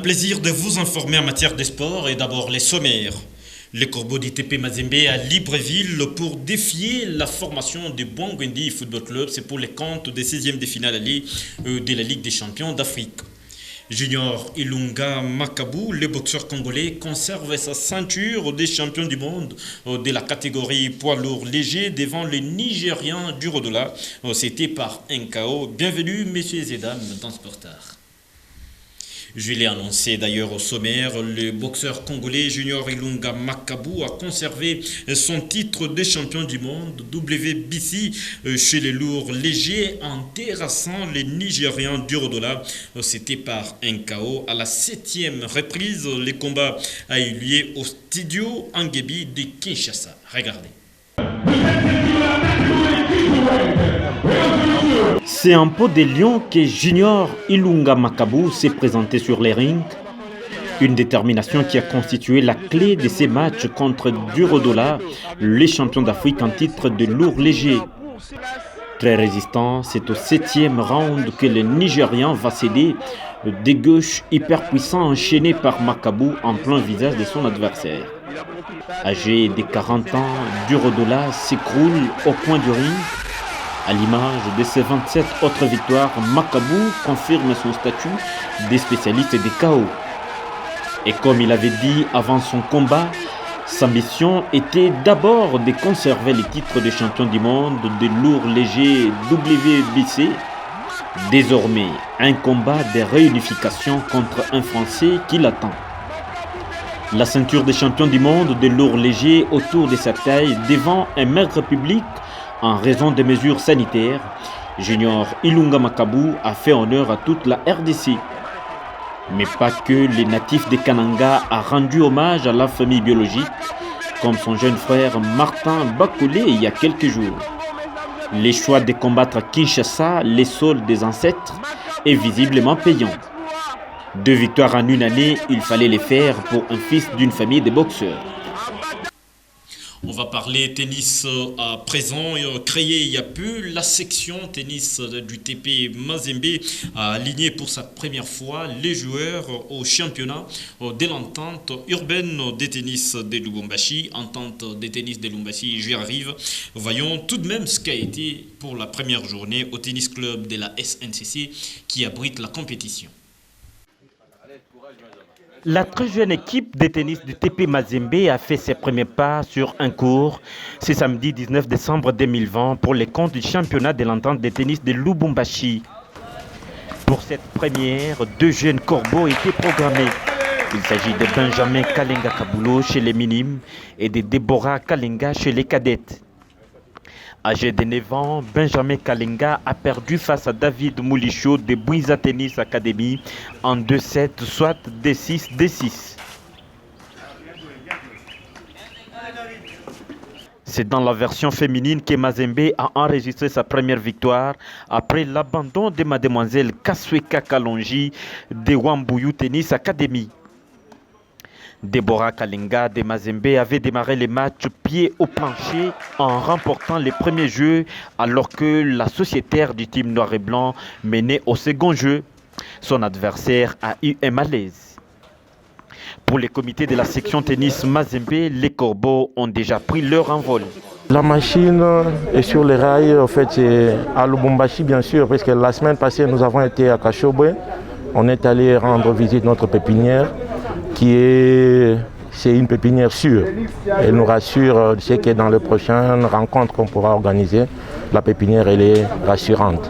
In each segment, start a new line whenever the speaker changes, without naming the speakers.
plaisir de vous informer en matière de sport et d'abord les sommaires. Les Corbeaux d'ITP Mazembe à Libreville pour défier la formation du Bangwendi Football Club. C'est pour les comptes des 16e de finale de la Ligue des Champions d'Afrique. Junior Ilunga Makabu, le boxeur congolais, conserve sa ceinture des champions du monde de la catégorie poids lourd léger devant les Nigérians du Rodola. C'était par un KO. Bienvenue, messieurs et dames, dans Sportart. Je l'ai annoncé d'ailleurs au sommaire, le boxeur congolais Junior Ilunga Makabu a conservé son titre de champion du monde WBC chez les lourds légers en terrassant les Nigérians du Rodola. C'était par un KO. À la 7e reprise, le combat a eu lieu au Studio Angebi de Kinshasa. Regardez.
C'est en peau de lion que Junior Ilunga Makabu s'est présenté sur les rings. Une détermination qui a constitué la clé de ces matchs contre Durodola, les champions d'Afrique en titre de lourd léger. Très résistant, c'est au 7e round que le Nigérian va céder, des gauches hyper puissants enchaînés par Makabu en plein visage de son adversaire. Âgé de 40 ans, Durodola s'écroule au coin du ring. À l'image de ses 27 autres victoires, Makabu confirme son statut des spécialistes des KO. Et comme il avait dit avant son combat, sa mission était d'abord de conserver le titre de champion du monde de lourd léger WBC. Désormais, un combat de réunification contre un Français qui l'attend. La ceinture de champion du monde de lourd léger autour de sa taille devant un maigre public. En raison des mesures sanitaires, Junior Ilunga Makabu a fait honneur à toute la RDC. Mais pas que, les natifs de Kananga a rendu hommage à la famille biologique, comme son jeune frère Martin Bakolé il y a quelques jours. Les choix de combattre à Kinshasa, les sols des ancêtres, est visiblement payant. 2 victoires en une année, il fallait les faire pour un fils d'une famille de boxeurs.
On va parler tennis à présent. Créé il y a peu, la section tennis du TP Mazembe a aligné pour sa première fois les joueurs au championnat de l'entente urbaine des tennis de Lubumbashi. Entente des tennis de Lubumbashi, j'y arrive. Voyons tout de même ce qu'a été pour la première journée au tennis club de la SNCC qui abrite la compétition.
La très jeune équipe de tennis du TP Mazembe a fait ses premiers pas sur un cours ce samedi 19 décembre 2020 pour les comptes du championnat de l'entente de tennis de Lubumbashi. Pour cette première, 2 jeunes corbeaux étaient programmés. Il s'agit de Benjamin Kalenga Kabulo chez les minimes et de Deborah Kalenga chez les cadettes. Âgé de 9 ans, Benjamin Kalenga a perdu face à David Moulicho de Buiza Tennis Academy en 2-7, soit D6, D6. C'est dans la version féminine que Mazembe a enregistré sa première victoire après l'abandon de mademoiselle Kasweka Kalonji de Wambuyu Tennis Academy. Deborah Kalenga de Mazembe avait démarré les matchs pied au plancher en remportant les premiers jeux alors que la sociétaire du team noir et blanc menait au second jeu. Son adversaire a eu un malaise. Pour les comités de la section tennis Mazembe, les corbeaux ont déjà pris leur envol.
La machine est sur les rails, en fait c'est à Lubumbashi bien sûr, parce que la semaine passée nous avons été à Kashobwe. On est allé rendre visite à notre pépinière. C'est une pépinière sûre. Elle nous rassure, c'est que dans les prochaines rencontres qu'on pourra organiser, la pépinière elle est rassurante.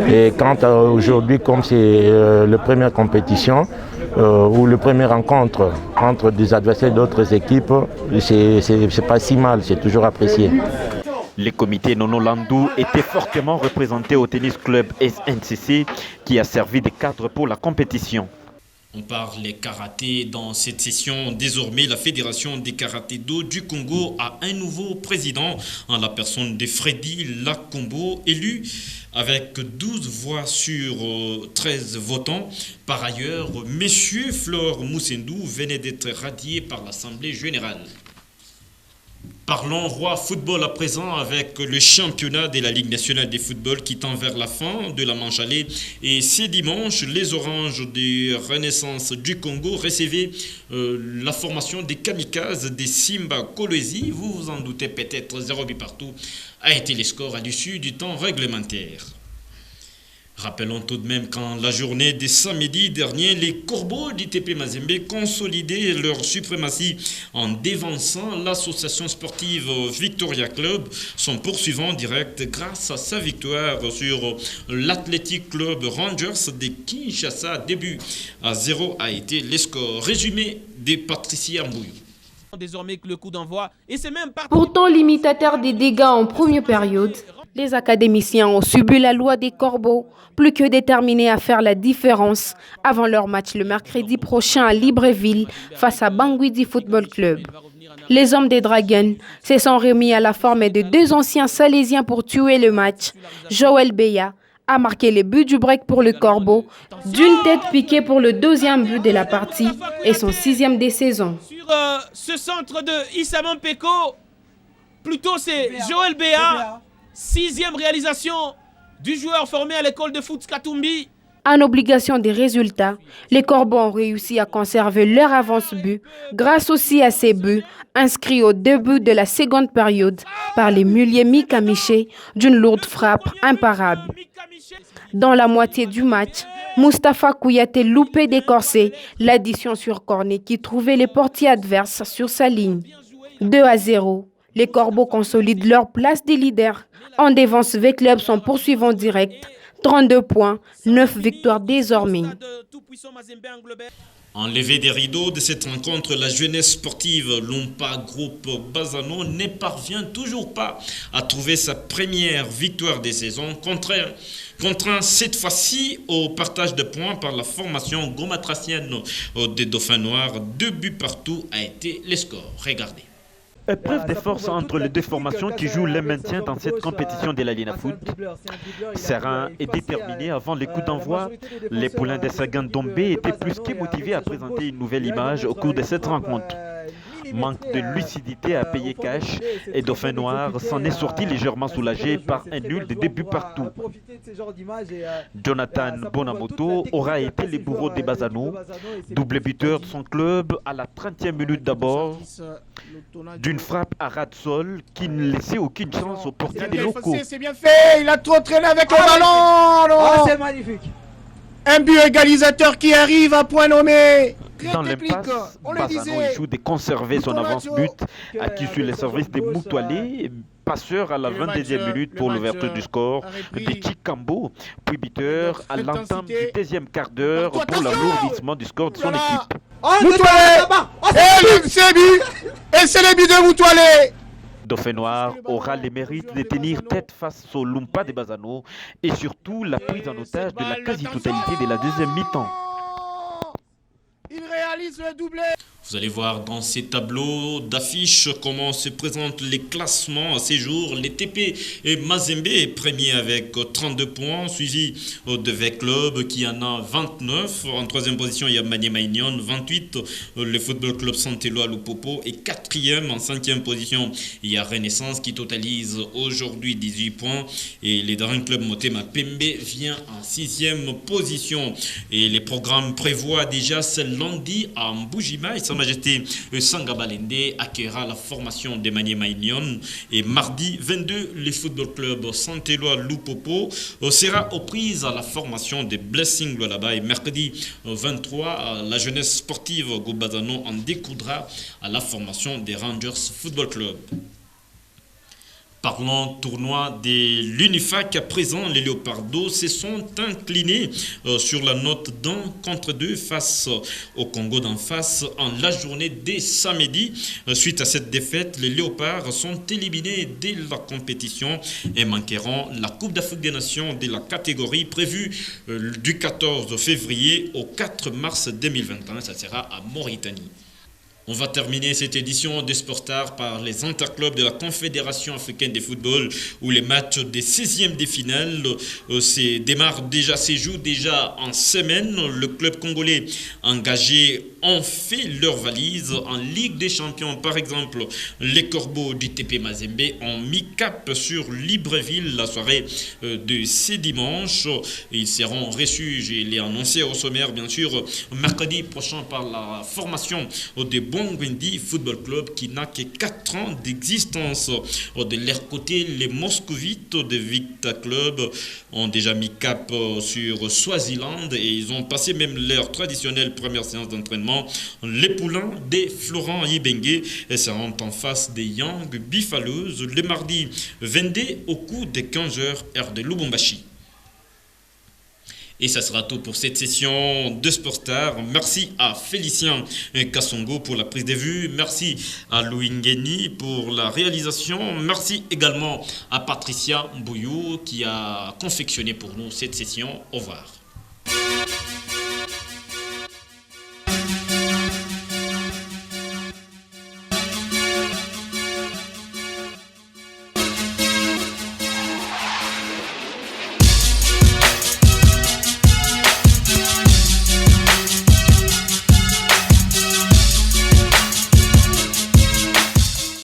Et quant à aujourd'hui, comme c'est la première compétition ou la première rencontre entre des adversaires d'autres équipes, c'est pas si mal, c'est toujours apprécié.
Le comité Nono Landou était fortement représenté au tennis club SNCC qui a servi de cadre pour la compétition.
On parle karaté dans cette session. Désormais, la Fédération des karaté-do du Congo a un nouveau président en la personne de Freddy Lakombo, élu avec 12 voix sur 13 votants. Par ailleurs, M. Flore Moussendou venait d'être radié par l'Assemblée générale. Parlons roi football à présent avec le championnat de la Ligue nationale de football qui tend vers la fin de la manche allée. Et ce dimanche, les Oranges de Renaissance du Congo recevaient la formation des Kamikazes des Simba Kolwezi. Vous vous en doutez peut-être, 0 but partout a été le score à l'issue du temps réglementaire. Rappelons tout de même qu'en la journée de samedi dernier, les Corbeaux d'ITP Mazembe consolidaient leur suprématie en dévançant l'association sportive Victoria Club, son poursuivant direct grâce à sa victoire sur l'Athletic Club Rangers de Kinshasa. Début à 0 a été le score. Résumé de Patricia Mbouillou.
Désormais que le coup d'envoi et c'est même
Pourtant limitateur des dégâts en première période, les académiciens ont subi la loi des Corbeaux, plus que déterminés à faire la différence avant leur match le mercredi prochain à Libreville face à Bangui Football Club. Les hommes des Dragons se sont remis à la forme de deux anciens Salésiens pour tuer le match. Joël Beya a marqué le but du break pour le Corbeau, d'une tête piquée pour le deuxième but de la partie et son 6e des saisons.
Sur ce centre de Issa Mampeko, plutôt c'est Joël Beya, 6e réalisation du joueur formé à l'école de foot Katumbi.
En obligation des résultats, les Corbeaux ont réussi à conserver leur avance-but grâce aussi à ces buts inscrits au début de la seconde période par les muliers Mika Miché d'une lourde frappe imparable. Dans la moitié du match, Mustapha Kouyaté loupé d'écorcer l'addition sur corner qui trouvait les portiers adverses sur sa ligne. 2-0, les Corbeaux consolident leur place des leaders. En dévance V-Club son poursuivant direct, 32 points, 9 victoires désormais.
Enlevé des rideaux de cette rencontre, la jeunesse sportive Lompa Groupe Bazano ne parvient toujours pas à trouver sa première victoire des saisons, contraint cette fois-ci au partage de points par la formation gomatracienne des Dauphins Noirs. 2 buts partout a été le score. Regardez.
Épreuve de force entre les deux formations qui jouent le maintien dans cette compétition de la Lina Foot. Serein et déterminé avant les coups d'envoi, les poulains de Sagan Dombé étaient plus que motivés à présenter une nouvelle image au cours de cette rencontre. Manque de lucidité à payer cash et Dauphin Noir s'en est sorti légèrement soulagé par un nul de début partout. Jonathan Bonamoto aura été le bourreau des Bazano, double buteur de son club à la 30e minute d'abord, d'une frappe à ras de sol qui ne laissait aucune chance aux portiers des locaux.
C'est bien fait, il a trop traîné avec le ballon.
C'est magnifique.
Un but égalisateur qui arrive à point nommé.
Dans l'impasse, Bazano échoue de conserver son avance-but, acquis sur les services de Moutoualé, passeur à la 22e minute pour l'ouverture du score de Chikambo, puis buteur à l'entame du deuxième quart d'heure pour l'alourdissement du score de son équipe.
Moutoualé, et c'est le but de Moutoualé.
Dauphin Noir aura le mérite de tenir tête face au Lumpa de Bazano et surtout la prise en otage de la quasi-totalité de la deuxième mi-temps.
Il réalise le doublé.
Vous allez voir dans ces tableaux d'affiches comment se présentent les classements à ces jours. Les TP et Mazembe est premier avec 32 points, suivi de V-Club qui en a 29. En troisième position, il y a Maniema Union, 28. Le Football Club Santello à Lupopo est quatrième. En cinquième position, il y a Renaissance qui totalise aujourd'hui 18 points. Et les Daring Club Motema Pembe vient en sixième position. Et les programmes prévoient déjà ce lundi à Mbujima. Sa Majesté Sangabalende accueillera la formation de Maniema Union et mardi 22, le Football Club Santello Lupopo sera aux prises à la formation de Blessing là-bas et mercredi 23, la jeunesse sportive Gobazano en découdra à la formation des Rangers Football Club. Parlons tournoi de l'Unifac, à présent, les Léopardos se sont inclinés sur la note d'1-2 face au Congo d'en face en la journée dès samedi. Suite à cette défaite, les Léopards sont éliminés dès la compétition et manqueront la Coupe d'Afrique des Nations de la catégorie prévue du 14 février au 4 mars 2021. Ça sera à Mauritanie. On va terminer cette édition des Sportstars par les interclubs de la Confédération africaine de football où les matchs des 16e de finale se jouent déjà en semaine. Le club congolais engagé ont fait leur valise en Ligue des Champions. Par exemple, les Corbeaux du TP Mazembe ont mis cap sur Libreville la soirée de ce dimanche. Ils seront reçus, je l'ai annoncé au sommaire bien sûr, mercredi prochain par la formation de Bongwendi Football Club qui n'a que 4 ans d'existence. De leur côté, les Moscovites de Victa Club ont déjà mis cap sur Swaziland et ils ont passé même leur traditionnelle première séance d'entraînement. Les Poulains des Florent Ybengue seront en face des Young Buffaloes le mardi 22 au coup de 15h heure de Lubumbashi. Et ça sera tout pour cette session de Sportstar. Merci à Félicien Kassongo pour la prise de vue. Merci à Louis Ngeni pour la réalisation. Merci également à Patricia Mbouyou qui a confectionné pour nous cette session. Au revoir.